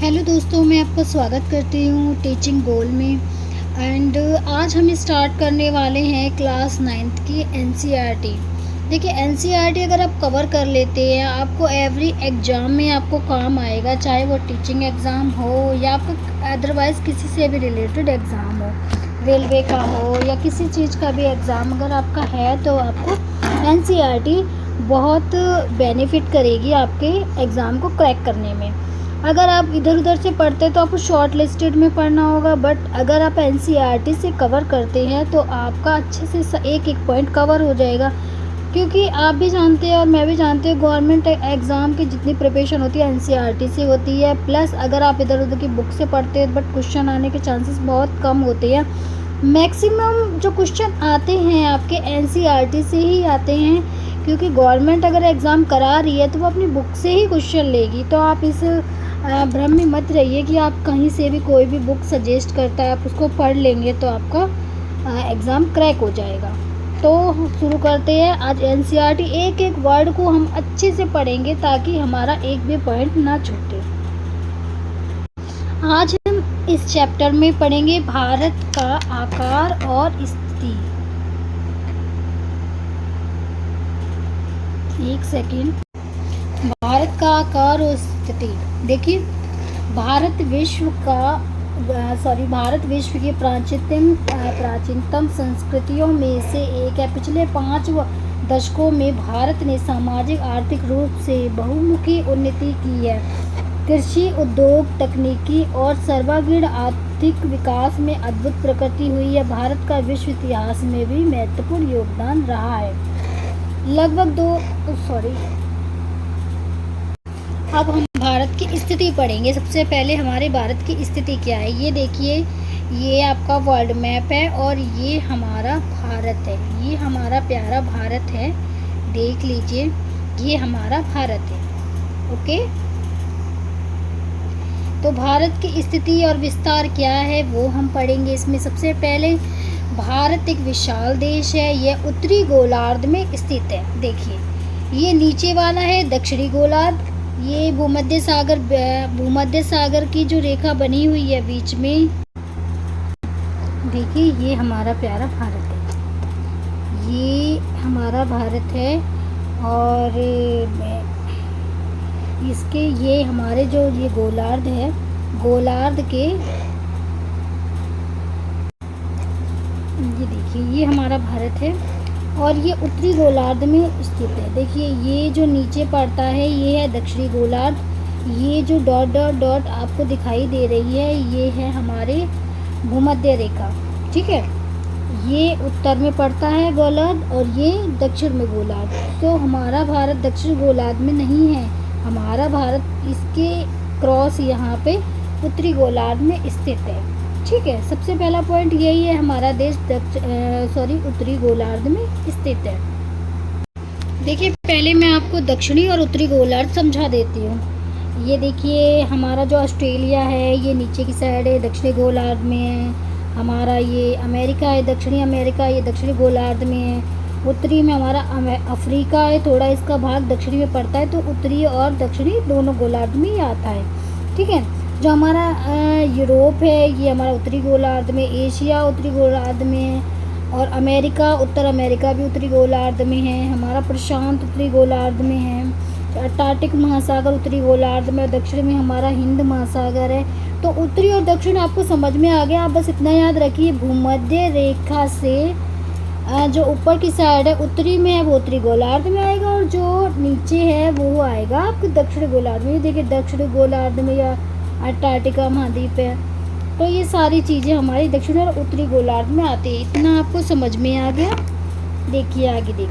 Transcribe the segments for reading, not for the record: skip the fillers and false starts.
Hello दोस्तों, मैं आपका स्वागत करती हूँ टीचिंग गोल में। एंड आज हम स्टार्ट करने वाले हैं क्लास 9th की एनसीईआरटी। देखिए, एनसीईआरटी अगर आप कवर कर लेते हैं, आपको एवरी एग्ज़ाम में आपको काम आएगा, चाहे वो टीचिंग एग्ज़ाम हो या आपका अदरवाइज़ किसी से भी रिलेटेड एग्ज़ाम हो, रेलवे का हो या किसी चीज़ का भी एग्ज़ाम अगर आपका है तो आपको एनसीईआरटी बहुत बेनिफिट करेगी आपके एग्ज़ाम को क्रैक करने में। अगर आप इधर उधर से पढ़ते तो आपको शॉर्ट लिस्टेड में पढ़ना होगा, बट अगर आप एनसीईआरटी से कवर करते हैं तो आपका अच्छे से एक एक पॉइंट कवर हो जाएगा। क्योंकि आप भी जानते हैं और मैं भी जानती हूँ, गवर्नमेंट एग्ज़ाम की जितनी प्रिपरेशन होती है एनसीईआरटी से होती है। प्लस अगर आप इधर उधर की बुक से पढ़ते हैं बट क्वेश्चन आने के चांसेस बहुत कम होते हैं। मैक्सिमम जो क्वेश्चन आते हैं आपके एनसीईआरटी से ही आते हैं, क्योंकि गवर्नमेंट अगर एग्ज़ाम करा रही है तो वो अपनी बुक से ही क्वेश्चन लेगी। तो आप इस भ्रम में मत रहिए कि आप कहीं से भी कोई भी बुक सजेस्ट करता है आप उसको पढ़ लेंगे तो आपका एग्ज़ाम क्रैक हो जाएगा। तो शुरू करते हैं। आज एनसीईआरटी एक एक वर्ड को हम अच्छे से पढ़ेंगे ताकि हमारा एक भी पॉइंट ना छूटे। आज हम इस चैप्टर में पढ़ेंगे भारत का आकार और स्थिति। एक सेकेंड। भारत का आकार और स्थिति। देखिए, भारत भारत विश्व की प्राचीनतम संस्कृतियों में से एक है। पिछले 5 दशकों में भारत ने सामाजिक आर्थिक रूप से बहुमुखी उन्नति की है। कृषि, उद्योग, तकनीकी और सर्वांगीण आर्थिक विकास में अद्भुत प्रगति हुई है। भारत का विश्व इतिहास में भी महत्वपूर्ण योगदान रहा है। अब हम भारत की स्थिति पढ़ेंगे। सबसे पहले हमारे भारत की स्थिति क्या है ये देखिए। ये आपका वर्ल्ड मैप है और ये हमारा भारत है। ये हमारा प्यारा भारत है, देख लीजिए, ये हमारा भारत है। ओके, तो भारत की स्थिति और विस्तार क्या है वो हम पढ़ेंगे इसमें। सबसे पहले, भारत एक विशाल देश है। यह उत्तरी गोलार्ध में स्थित है। देखिए, ये नीचे वाला है दक्षिणी गोलार्ध। ये भूमध्य सागर की जो रेखा बनी हुई है बीच में, देखिए, ये हमारा प्यारा भारत है। ये हमारा भारत है और इसके ये हमारे जो ये गोलार्ध है, गोलार्ध के ये देखिए, ये हमारा भारत है और ये उत्तरी गोलार्ध में स्थित है। देखिए, ये जो नीचे पड़ता है ये है दक्षिणी गोलार्ध। ये जो डॉट डॉट डॉट आपको दिखाई दे रही है ये है हमारे भूमध्य रेखा। ठीक है, ये उत्तर में पड़ता है गोलार्ध और ये दक्षिण में गोलार्ध। तो हमारा भारत दक्षिण गोलार्ध में नहीं है, हमारा भारत इसके क्रॉस यहाँ पे उत्तरी गोलार्ध में स्थित है। ठीक है, सबसे पहला पॉइंट यही है, हमारा देश उत्तरी गोलार्ध में स्थित है। देखिए, पहले मैं आपको दक्षिणी और उत्तरी गोलार्ध समझा देती हूँ। ये देखिए, हमारा जो ऑस्ट्रेलिया है ये नीचे की साइड है, दक्षिणी गोलार्ध में है। हमारा ये अमेरिका है, दक्षिणी अमेरिका, ये दक्षिणी गोलार्ध में है। उत्तरी में हमारा अफ्रीका है, थोड़ा इसका भाग दक्षिणी में पड़ता है, तो उत्तरी और दक्षिणी दोनों गोलार्ध में ही आता है। ठीक है, जो हमारा यूरोप है ये हमारा उत्तरी गोलार्ध में, एशिया उत्तरी गोलार्ध में है और अमेरिका, उत्तर अमेरिका भी उत्तरी गोलार्ध में है। हमारा प्रशांत उत्तरी गोलार्ध में है, अंटार्कटिक महासागर उत्तरी गोलार्ध में, दक्षिण में हमारा हिंद महासागर है। तो उत्तरी और दक्षिण आपको समझ में आ गया। आप बस इतना याद रखिए, भूमध्य रेखा से जो ऊपर की साइड है उत्तरी में है वो उत्तरी गोलार्ध में आएगा और जो नीचे है वो आएगा आपके दक्षिण गोलार्ध में। देखिए, दक्षिण गोलार्ध में या अंटार्कटिका महाद्वीप है, तो ये सारी चीज़ें हमारी दक्षिण और उत्तरी गोलार्ध में आती है। इतना आपको समझ में आ गया। देखिए आगे देखिए।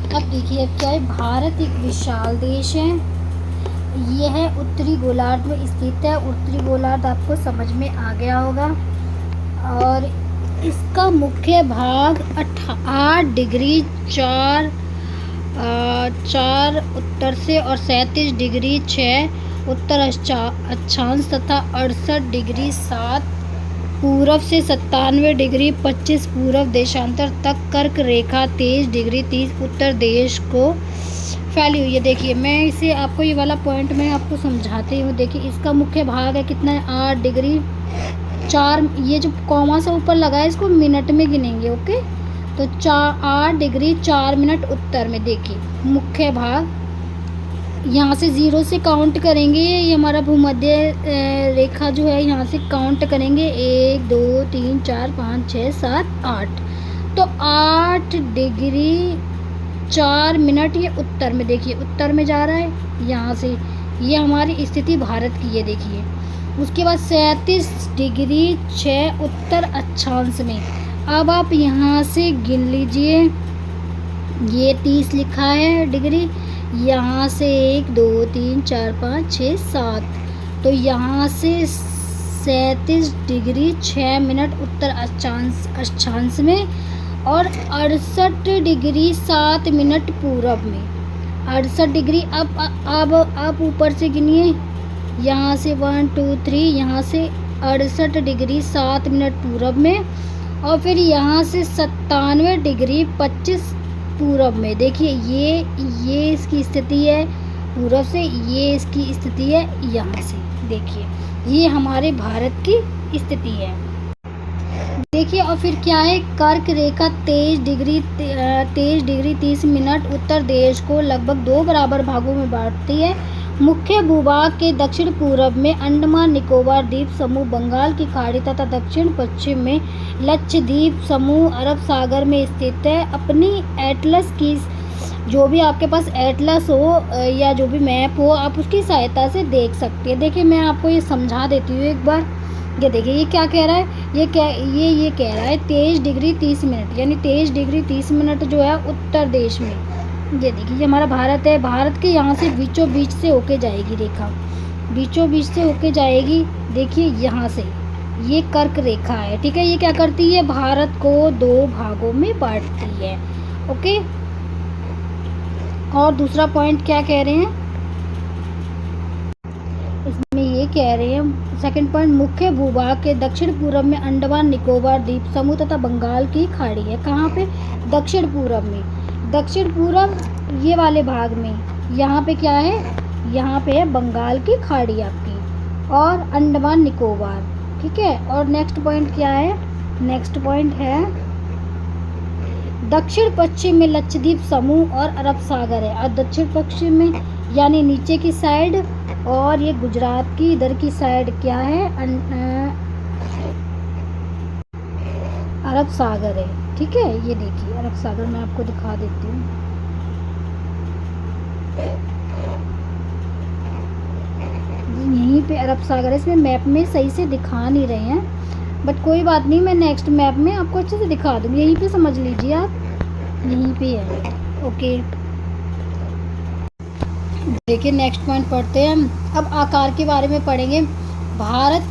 अब देखिए, अब क्या है, भारत एक विशाल देश है। यह उत्तरी गोलार्ध में स्थित है। उत्तरी गोलार्ध आपको समझ में आ गया होगा और इसका मुख्य भाग 8 डिग्री 4 उत्तर से और 37 डिग्री 6 उत्तर अक्षांश तथा 68 डिग्री 7 पूर्व से 97 डिग्री 25 पूर्व देशांतर तक कर्क रेखा 23 डिग्री 30 उत्तर देश को फैली हुई है। देखिए मैं इसे आपको ये वाला पॉइंट मैं आपको समझाती हूँ। देखिए इसका मुख्य भाग है कितना है, 8 डिग्री 4, ये जो कॉमा से ऊपर लगा है इसको मिनट में गिनेंगे। ओके, तो 8 डिग्री 4 मिनट उत्तर में। देखिए मुख्य भाग, यहाँ से 0 से काउंट करेंगे, ये हमारा भूमध्य रेखा जो है यहाँ से काउंट करेंगे 1 2 3 4 5 6 7 8, तो 8 डिग्री 4 मिनट ये उत्तर में। देखिए उत्तर में जा रहा है यहाँ से, ये हमारी स्थिति भारत की है। देखिए उसके बाद 37 डिग्री 6 उत्तर अक्षांश में। अब आप यहाँ से गिन लीजिए, ये 30 लिखा है डिग्री, यहाँ से 1 2 3 4 5 6 7, तो यहाँ से 37 डिग्री 6 मिनट उत्तर अक्षांश में, और 68 डिग्री 7 मिनट पूरब में। 68 डिग्री, अब आप ऊपर से गिनिए, यहाँ से 1 2 3, यहाँ से 68 डिग्री 7 मिनट पूरब में, और फिर यहाँ से 97 डिग्री 25 पूरब में। देखिए ये इसकी स्थिति है पूरब से, ये इसकी स्थिति है यहाँ से। देखिए ये हमारे भारत की स्थिति है। देखिए और फिर क्या है, कर्क रेखा 23 डिग्री 30 मिनट उत्तर देश को लगभग 2 बराबर भागों में बांटती है। मुख्य भूभाग के दक्षिण पूर्व में अंडमान निकोबार द्वीप समूह, बंगाल की खाड़ी तथा दक्षिण पश्चिम में लक्षद्वीप समूह अरब सागर में स्थित है। अपनी एटलस की, जो भी आपके पास एटलस हो या जो भी मैप हो, आप उसकी सहायता से देख सकते हैं। देखिए मैं आपको ये समझा देती हूँ एक बार। ये देखिए ये क्या कह रहा है, ये कह रहा है 23 डिग्री 30 मिनट, यानी 23 डिग्री 30 मिनट जो है उत्तर देश में। ये देखिए ये हमारा भारत है, भारत के यहाँ से बीचों बीच से होके जाएगी रेखा, बीचों बीच से होके जाएगी। देखिए यहाँ से ये कर्क रेखा है, ठीक है। ये क्या करती है, भारत को 2 भागों में बांटती है। ओके, और दूसरा पॉइंट क्या कह रहे हैं इसमें, ये कह रहे हैं सेकंड पॉइंट, मुख्य भूभाग के दक्षिण पूर्व में अंडमान निकोबार द्वीप समूह तथा बंगाल की खाड़ी है। कहाँ पे, दक्षिण पूर्व में, दक्षिण पूर्व ये वाले भाग में। यहाँ पे क्या है, यहाँ पे है बंगाल की खाड़ी आपकी, और अंडमान निकोबार, ठीक है। और नेक्स्ट पॉइंट क्या है, नेक्स्ट पॉइंट है दक्षिण पश्चिम में लक्षद्वीप समूह और अरब सागर है। और दक्षिण पश्चिम में यानी नीचे की साइड, और ये गुजरात की इधर की साइड क्या है, अरब सागर है, ठीक है। ये देखिए अरब सागर मैं आपको दिखा देती हूँ। यहीं पे अरब सागर है, इसमें मैप में सही से दिखा नहीं रहे हैं, बट कोई बात नहीं, मैं नेक्स्ट मैप में आपको अच्छे से दिखा दूँगी। यहीं पे समझ लीजिए आप, यहीं पे है। ओके, देखिए नेक्स्ट पॉइंट पढ़ते हैं हम। अब आकार के बारे में पढ़ेंगे। भारत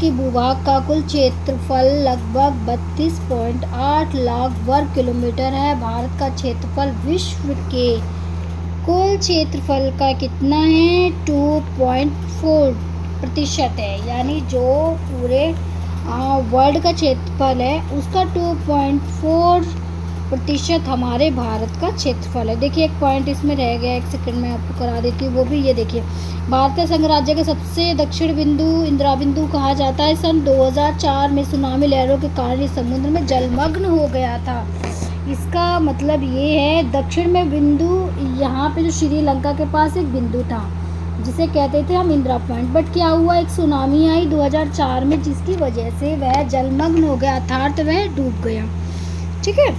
के भूभाग का कुल क्षेत्रफल लगभग 32.8 लाख वर्ग किलोमीटर है। भारत का क्षेत्रफल विश्व के कुल क्षेत्रफल का कितना है, 2.4% है। यानी जो पूरे वर्ल्ड का क्षेत्रफल है उसका 2.4% हमारे भारत का क्षेत्रफल है। देखिए एक पॉइंट इसमें रह गया, एक सेकंड में आपको करा देती हूँ, वो भी ये देखिए। भारतीय संघ राज्य के सबसे दक्षिण बिंदु इंदिरा बिंदु कहा जाता है। सन 2004 में सुनामी लहरों के कारण समुद्र में जलमग्न हो गया था। इसका मतलब ये है दक्षिण में बिंदु, यहाँ पे जो श्रीलंका के पास एक बिंदु था जिसे कहते थे हम इंदिरा पॉइंट, बट क्या हुआ, एक सुनामी आई 2004 में जिसकी वजह से वह जलमग्न हो गया, अर्थात वह डूब गया। ठीक है,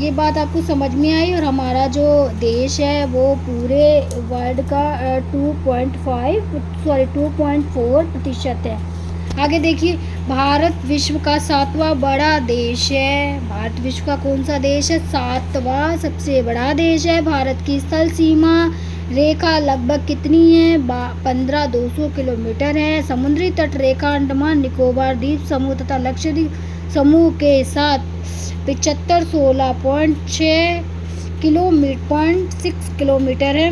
ये बात आपको समझ में आई। और हमारा जो देश है वो पूरे वर्ल्ड का 2.4% है। आगे देखिए, भारत विश्व का 7वां बड़ा देश है। भारत विश्व का कौन सा देश है, 7वां सबसे बड़ा देश है। भारत की स्थल सीमा रेखा लगभग कितनी है, 15,200 किलोमीटर है। समुद्री तट रेखा अंडमान निकोबार द्वीप समूह तथा लक्षद्वीप समूह के साथ 7516.6 किलोमीटर है।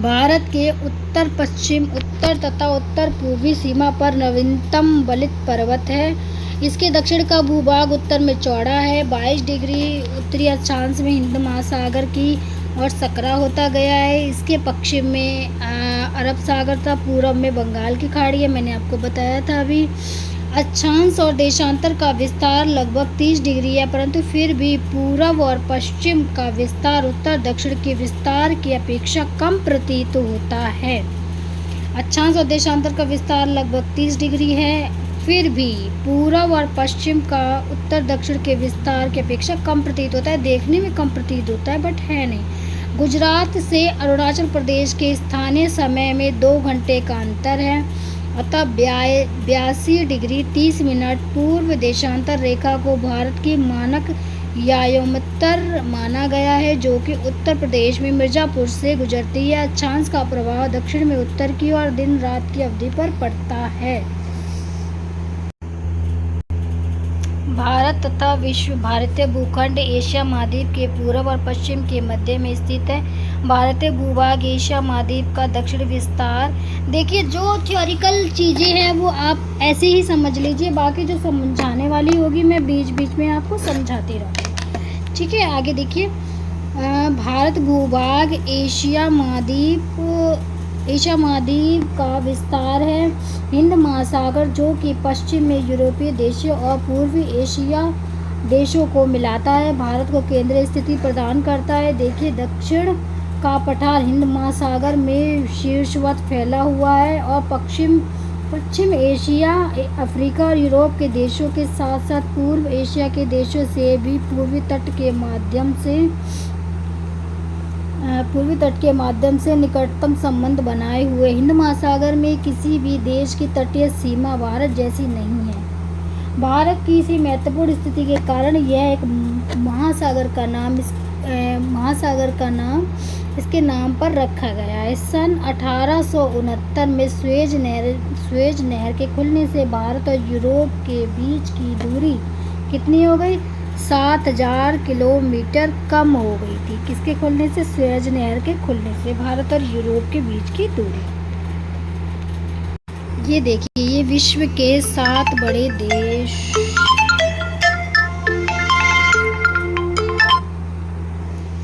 भारत के उत्तर पश्चिम, उत्तर तथा उत्तर पूर्वी सीमा पर नवीनतम बलित पर्वत है। इसके दक्षिण का भूभाग उत्तर में चौड़ा है। 22 डिग्री उत्तरी अक्षांश में हिंद महासागर की और सकरा होता गया है। इसके पश्चिम में अरब सागर था, पूर्व में बंगाल की खाड़ी है, मैंने आपको बताया था अभी। अक्षांश और देशांतर का विस्तार लगभग 30 डिग्री है, परंतु फिर भी पूर्व और पश्चिम का विस्तार उत्तर दक्षिण के विस्तार की अपेक्षा कम प्रतीत होता है। अक्षांश और देशांतर का विस्तार लगभग 30 डिग्री है, फिर भी पूर्व और पश्चिम का उत्तर दक्षिण के विस्तार की अपेक्षा कम प्रतीत होता है। देखने में कम प्रतीत होता है बट है नहीं। गुजरात से अरुणाचल प्रदेश के स्थानीय समय में 2 घंटे का अंतर है, अतः 82 डिग्री 30 मिनट पूर्व देशांतर रेखा को भारत की मानक यायोमोत्तर माना गया है, जो कि उत्तर प्रदेश में मिर्ज़ापुर से गुजरती है। अक्षांश का प्रभाव दक्षिण में उत्तर की ओर दिन रात की अवधि पर पड़ता है। भारत तथा विश्व भारतीय भूखंड एशिया महाद्वीप के पूर्व और पश्चिम के मध्य में स्थित है। भारतीय भूभाग एशिया महाद्वीप का दक्षिण विस्तार। देखिए, जो थ्योरिकल चीज़ें हैं वो आप ऐसे ही समझ लीजिए, बाकी जो समझाने वाली होगी मैं बीच बीच में आपको समझाती रहूँगी। ठीक है, आगे देखिए। भारत भूभाग एशिया महाद्वीप का विस्तार है। हिंद महासागर, जो कि पश्चिम में यूरोपीय देशों और पूर्वी एशिया देशों को मिलाता है, भारत को केंद्रीय स्थिति प्रदान करता है। देखिए, दक्षिण का पठार हिंद महासागर में शीर्षवत फैला हुआ है और पश्चिम एशिया, अफ्रीका और यूरोप के देशों के साथ साथ पूर्व एशिया के देशों से भी पूर्वी तट के माध्यम से निकटतम संबंध बनाए हुए। हिंद महासागर में किसी भी देश की तटीय सीमा भारत जैसी नहीं है। भारत की इसी महत्वपूर्ण स्थिति के कारण यह एक महासागर का नाम इसके नाम पर रखा गया है। सन 1869 में स्वेज नहर के खुलने से भारत और यूरोप के बीच की दूरी कितनी हो गई? 7000 किलोमीटर कम हो गई थी। किसके खुलने से? स्वेज नहर के खुलने से भारत और यूरोप के बीच की दूरी। ये देखिए, ये विश्व के 7 बड़े देश।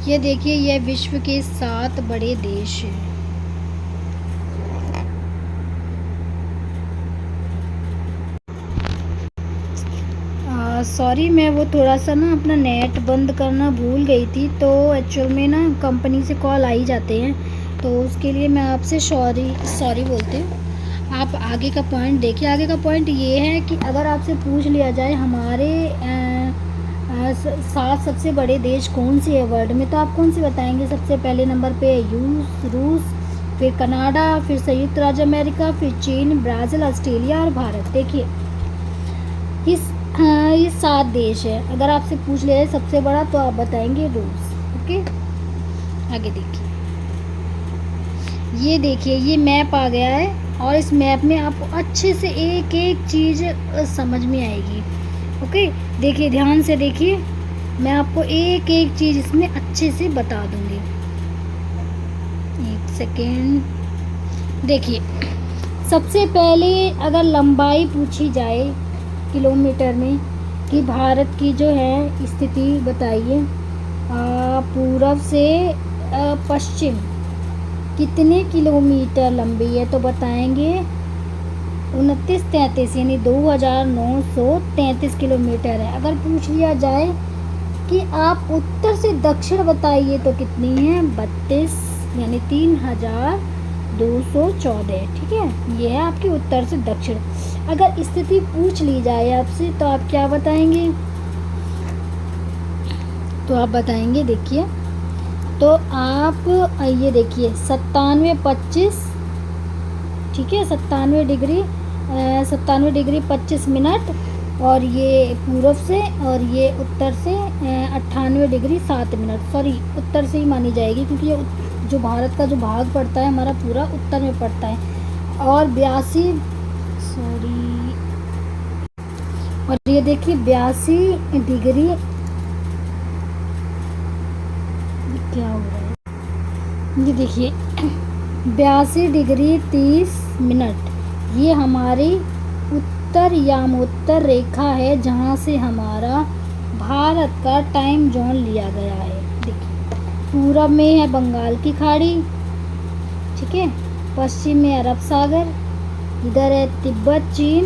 ये देखिए, ये विश्व के 7 बड़े देश हैं। सॉरी, मैं वो थोड़ा सा ना अपना नेट बंद करना भूल गई थी, तो एक्चुअल में ना कंपनी से कॉल आ ही जाते हैं, तो उसके लिए मैं आपसे सॉरी बोलती हूँ। आप आगे का पॉइंट देखिए। आगे का पॉइंट ये है कि अगर आपसे पूछ लिया जाए हमारे 7 सबसे बड़े देश कौन से है वर्ल्ड में, तो आप कौन से बताएंगे? सबसे पहले नंबर पे रूस, फिर कनाडा, फिर संयुक्त राज्य अमेरिका, फिर चीन, ब्राज़ील, ऑस्ट्रेलिया और भारत। देखिए, ये 7 देश है। अगर आपसे पूछ लिया जाए सबसे बड़ा, तो आप बताएंगे रूस। ओके, आगे देखिए। ये देखिए, ये मैप आ गया है और इस मैप में आपको अच्छे से एक एक चीज़ समझ में आएगी। ओके, देखिए, ध्यान से देखिए, मैं आपको एक एक चीज़ इसमें अच्छे से बता दूंगी। एक सेकेंड। देखिए, सबसे पहले अगर लंबाई पूछी जाए किलोमीटर में कि भारत की जो है स्थिति बताइए, पूर्व से पश्चिम कितने किलोमीटर लंबी है, तो बताएंगे 2933 यानी 2933 किलोमीटर है। अगर पूछ लिया जाए कि आप उत्तर से दक्षिण बताइए तो कितनी है? 32 यानी 3214। ठीक है, ये है आपके उत्तर से दक्षिण। अगर स्थिति पूछ ली जाए आपसे तो आप क्या बताएंगे? तो आप बताएंगे, देखिए, तो आप ये देखिए 97-25। ठीक है, 97 डिग्री 25 मिनट, और ये पूर्व से, और ये उत्तर से 98 डिग्री 7 मिनट। सॉरी, उत्तर से ही मानी जाएगी क्योंकि ये जो भारत का जो भाग पड़ता है हमारा पूरा उत्तर में पड़ता है। और 82 और ये देखिए 82 डिग्री, क्या हो रहा है? ये देखिए 82 डिग्री 30 मिनट, ये हमारी उत्तर यामोत्तर रेखा है जहाँ से हमारा भारत का टाइम जोन लिया गया है। देखिए, पूरब में है बंगाल की खाड़ी, ठीक है, पश्चिम में अरब सागर, इधर है तिब्बत चीन,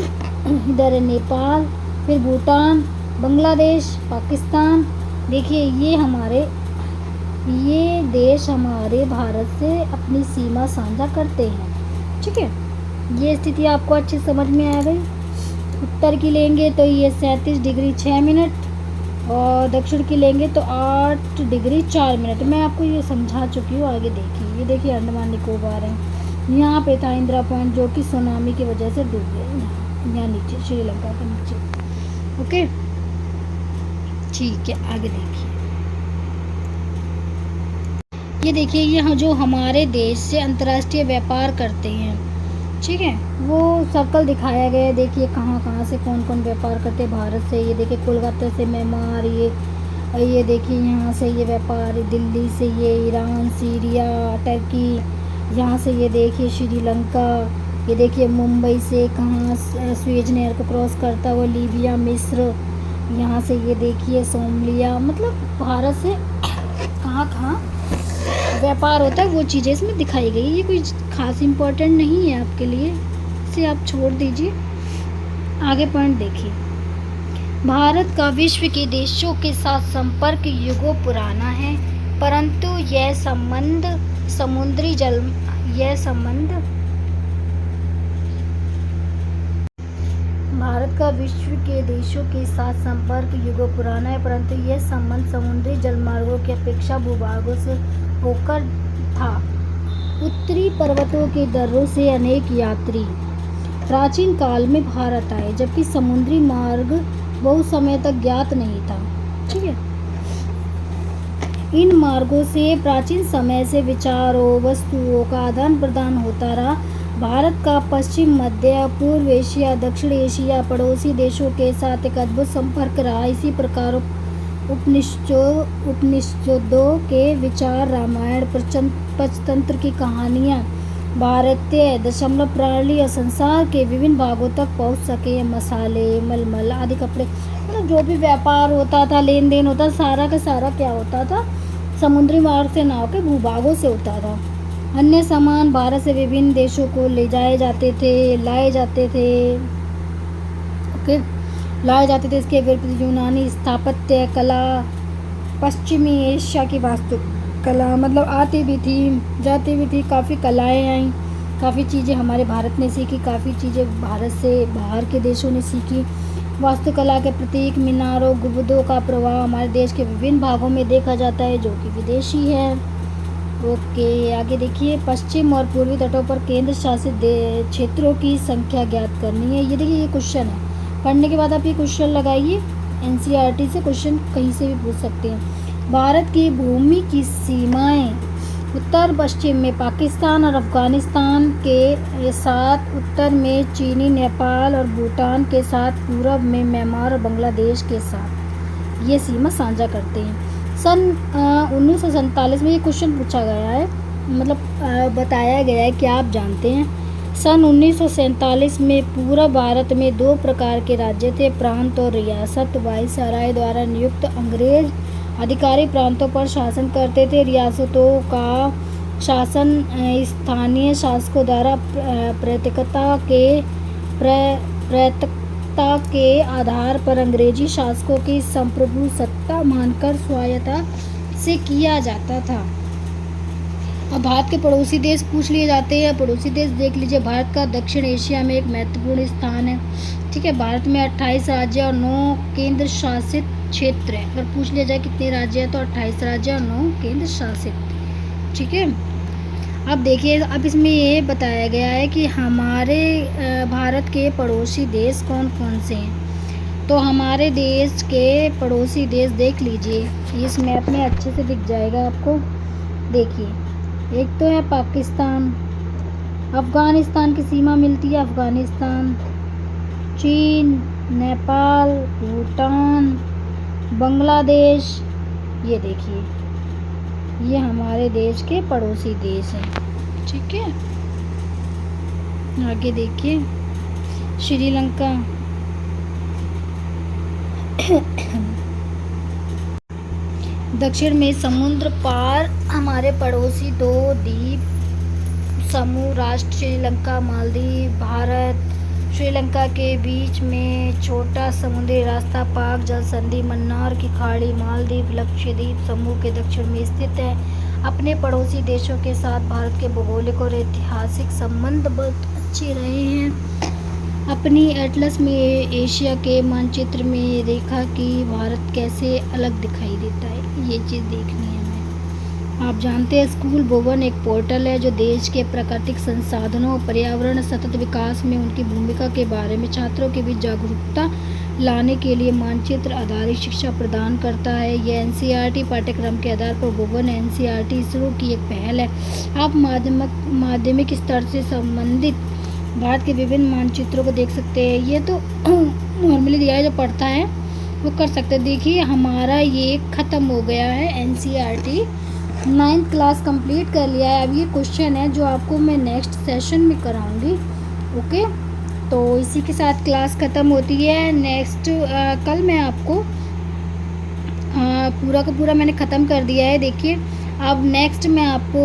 इधर है नेपाल, फिर भूटान, बांग्लादेश, पाकिस्तान। देखिए ये देश हमारे भारत से अपनी सीमा साझा करते हैं, ठीक है। ये स्थिति आपको अच्छी समझ में आ गई। उत्तर की लेंगे तो ये 37 डिग्री 6 मिनट, और दक्षिण की लेंगे तो 8 डिग्री 4 मिनट। मैं आपको ये समझा चुकी हूँ, आगे देखिए। ये देखिए अंडमान निकोबार है, यहाँ पे था इंदिरा पॉइंट जो कि सुनामी की वजह से डूब गया, यहाँ नीचे श्रीलंका के नीचे। ओके, ठीक है, आगे देखिए। ये देखिए, ये जो हमारे देश से अंतर्राष्ट्रीय व्यापार करते हैं, ठीक है, वो सर्कल दिखाया गया है। देखिए कहाँ कहाँ से कौन कौन व्यापार करते हैं भारत से। ये देखिए कोलकाता से म्यांमार, ये देखिए यहाँ से ये व्यापार, दिल्ली से ये ईरान, सीरिया, टर्की, यहाँ से ये देखिए श्रीलंका, ये देखिए मुंबई से कहाँ स्वेज नहर को क्रॉस करता हुआ लीबिया, मिस्र, यहाँ से ये देखिए सोमालिया। मतलब भारत से कहाँ कहाँ व्यापार होता है वो चीज़ें इसमें दिखाई गई। ये कोई खास इम्पोर्टेंट नहीं है आपके लिए, इसे आप छोड़ दीजिए। आगे पॉइंट देखिए। भारत का विश्व के देशों के साथ संपर्क युगों पुराना है, परंतु यह संबंध भारत का विश्व के देशों के साथ संपर्क युगों पुराना है, परंतु यह संबंध समुद्री जलमार्गों की अपेक्षा भूभागों से होकर था। उत्तरी पर्वतों के दर्रों से अनेक यात्री प्राचीन काल में भारत आए, जबकि समुद्री मार्ग बहुत समय तक ज्ञात नहीं था, ठीक है। इन मार्गों से प्राचीन समय से विचारों, वस्तुओं का आदान प्रदान होता रहा। भारत का पश्चिम, मध्य, पूर्व एशिया, दक्षिण एशिया, पड़ोसी देशों के साथ एक अद्भुत संपर्क रहा। इसी प्रकार उपनिषदों के विचार, रामायण, पंचतंत्र की कहानियाँ, भारतीय दशमलव प्रणाली और संसार के विभिन्न भागों तक पहुँच सके। मसाले, मलमल आदि कपड़े, मतलब जो भी व्यापार होता था, लेन देन होता, सारा का सारा क्या होता था, समुद्री मार्ग से, नाव के भूभागों से होता था। अन्य सामान भारत से विभिन्न देशों को ले जाए जाते थे, लाए जाते थे, ओके, लाए जाते थे। इसके विपरीत यूनानी स्थापत्य कला, पश्चिमी एशिया की वास्तुकला, मतलब आती भी थी जाती भी थी, काफ़ी कलाएँ आई, काफ़ी चीज़ें हमारे भारत ने सीखी, काफ़ी चीज़ें भारत से बाहर के देशों ने सीखी। वास्तुकला के प्रतीक, मीनारों, गुंबदों का प्रभाव हमारे देश के विभिन्न भागों में देखा जाता है, जो कि विदेशी है। ओके, आगे देखिए। पश्चिम और पूर्वी तटों पर केंद्र शासित क्षेत्रों की संख्या ज्ञात करनी है। ये देखिए, ये क्वेश्चन है, पढ़ने के बाद आप ये क्वेश्चन लगाइए। एनसीईआरटी से क्वेश्चन कहीं से भी पूछ सकते हैं। भारत की भूमि की सीमाएं उत्तर पश्चिम में पाकिस्तान और अफगानिस्तान के साथ, उत्तर में चीनी, नेपाल और भूटान के साथ, पूरब में म्यांमार और बांग्लादेश के साथ ये सीमा साझा करते हैं। सन 1947 में ये क्वेश्चन पूछा गया है, मतलब बताया गया है कि आप जानते हैं। सन 1947 में पूरा भारत में 2 प्रकार के राज्य थे, प्रांत और रियासत। वायसराय द्वारा नियुक्त अंग्रेज अधिकारी प्रांतों पर शासन करते थे। रियासतों का शासन स्थानीय शासकों द्वारा प्रत्यक्षता के आधार पर अंग्रेजी शासकों की संप्रभु सत्ता मानकर स्वायत्तता से किया जाता था। अब भारत के पड़ोसी देश पूछ लिए जाते हैं। पड़ोसी देश देख लीजिए। भारत का दक्षिण एशिया में एक महत्वपूर्ण स्थान है, ठीक है। भारत में 28 राज्य और 9 केंद्र शासित क्षेत्र है। अगर पूछ लिया जाए कितने राज्य हैं तो 28 राज्य और 9 केंद्र शासित, ठीक है। अब देखिए, अब इसमें ये बताया गया है कि हमारे भारत के पड़ोसी देश कौन कौन से हैं। तो हमारे देश के पड़ोसी देश देख लीजिए, इस मैप में अच्छे से दिख जाएगा आपको। देखिए, एक तो है पाकिस्तान, अफ़गानिस्तान की सीमा मिलती है अफ़गानिस्तान, चीन, नेपाल, भूटान, बांग्लादेश। ये देखिए, ये हमारे देश के पड़ोसी देश हैं, ठीक है। आगे देखिए, श्रीलंका, दक्षिण में समुद्र पार हमारे पड़ोसी दो द्वीप समूह राष्ट्र श्रीलंका मालदीव भारत श्रीलंका के बीच में छोटा समुद्री रास्ता पाक जल संधि मन्नार की खाड़ी मालदीव लक्षद्वीप समूह के दक्षिण में स्थित है। अपने पड़ोसी देशों के साथ भारत के भौगोलिक और ऐतिहासिक संबंध बहुत अच्छे रहे हैं। अपनी एटलस में एशिया के मानचित्र में रेखा की भारत कैसे अलग दिखाई देता है, ये चीज़ देखनी है हमें। आप जानते हैं स्कूल भवन एक पोर्टल है जो देश के प्राकृतिक संसाधनों पर्यावरण सतत विकास में उनकी भूमिका के बारे में छात्रों के बीच जागरूकता लाने के लिए मानचित्र आधारित शिक्षा प्रदान करता है। यह एनसीईआरटी पाठ्यक्रम के आधार पर भुवन एनसीईआरटी शुरू की एक पहल है। आप माध्यमिक स्तर से संबंधित भारत के विभिन्न मानचित्रों को देख सकते हैं। ये तो नॉर्मली दिया है, जो पढ़ता है वो कर सकते हैं। देखिए हमारा ये ख़त्म हो गया है एनसीईआरटी 9th क्लास कंप्लीट कर लिया है। अब ये क्वेश्चन है जो आपको मैं नेक्स्ट सेशन में कराऊंगी। ओके, तो इसी के साथ क्लास ख़त्म होती है। नेक्स्ट कल मैं आपको पूरा का पूरा मैंने ख़त्म कर दिया है। देखिए अब नेक्स्ट मैं आपको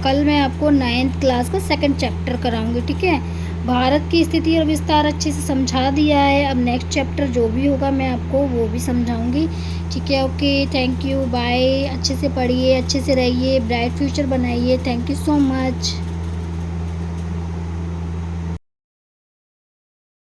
कल मैं आपको 9th क्लास का सेकंड चैप्टर कराऊंगी। ठीक है, भारत की स्थिति और विस्तार अच्छे से समझा दिया है। अब नेक्स्ट चैप्टर जो भी होगा मैं आपको वो भी समझाऊंगी। ठीक है, ओके, थैंक यू, बाय। अच्छे से पढ़िए, अच्छे से रहिए, ब्राइट फ्यूचर बनाइए। Thank you so much.